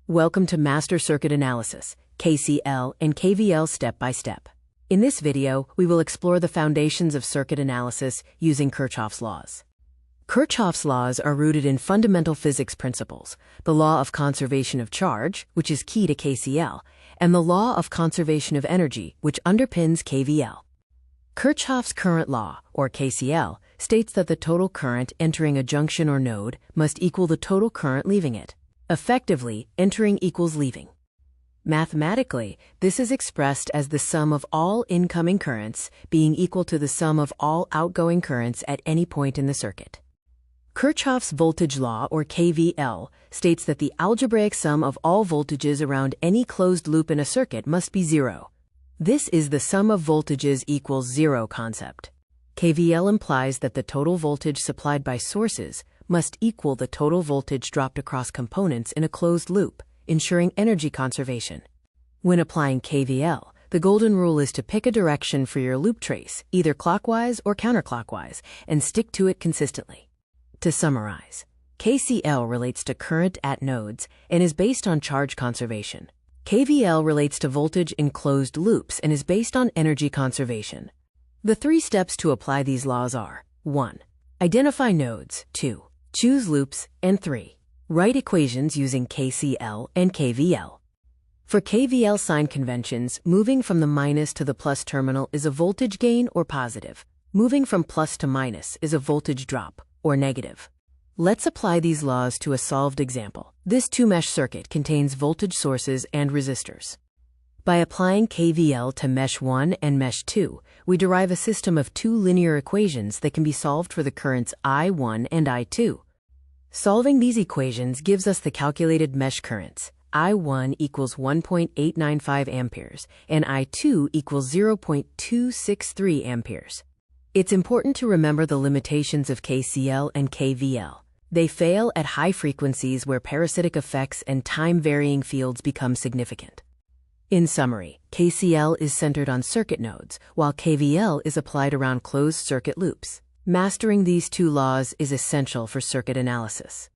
Welcome to Master Circuit Analysis, KCL and KVL step by step. In this video, we will explore the foundations of circuit analysis using Kirchhoff's laws. Kirchhoff's laws are rooted in fundamental physics principles, the law of conservation of charge, which is key to KCL, and the law of conservation of energy, which underpins KVL. Kirchhoff's current law, or KCL, states that the total current entering a junction or node must equal the total current leaving it. Effectively, entering equals leaving. Mathematically, this is expressed as the sum of all incoming currents being equal to the sum of all outgoing currents at any point in the circuit. Kirchhoff's voltage law, or KVL, states that the algebraic sum of all voltages around any closed loop in a circuit must be zero. This is the sum of voltages equals zero concept. KVL implies that the total voltage supplied by sources must equal the total voltage dropped across components in a closed loop, ensuring energy conservation. When applying KVL, the golden rule is to pick a direction for your loop trace, either clockwise or counterclockwise, and stick to it consistently. To summarize, KCL relates to current at nodes and is based on charge conservation. KVL relates to voltage in closed loops and is based on energy conservation. The three steps to apply these laws are: 1. Identify nodes. 2. Choose loops. And 3. Write equations using KCL and KVL. For KVL sign conventions, moving from the minus to the plus terminal is a voltage gain or positive. Moving from plus to minus is a voltage drop or negative. Let's apply these laws to a solved example. This two-mesh circuit contains voltage sources and resistors. By applying KVL to mesh 1 and mesh 2, we derive a system of two linear equations that can be solved for the currents I1 and I2. Solving these equations gives us the calculated mesh currents. I1 equals 1.895 amperes and I2 equals 0.263 amperes. It's important to remember the limitations of KCL and KVL. They fail at high frequencies where parasitic effects and time-varying fields become significant. In summary, KCL is centered on circuit nodes, while KVL is applied around closed circuit loops. Mastering these two laws is essential for circuit analysis.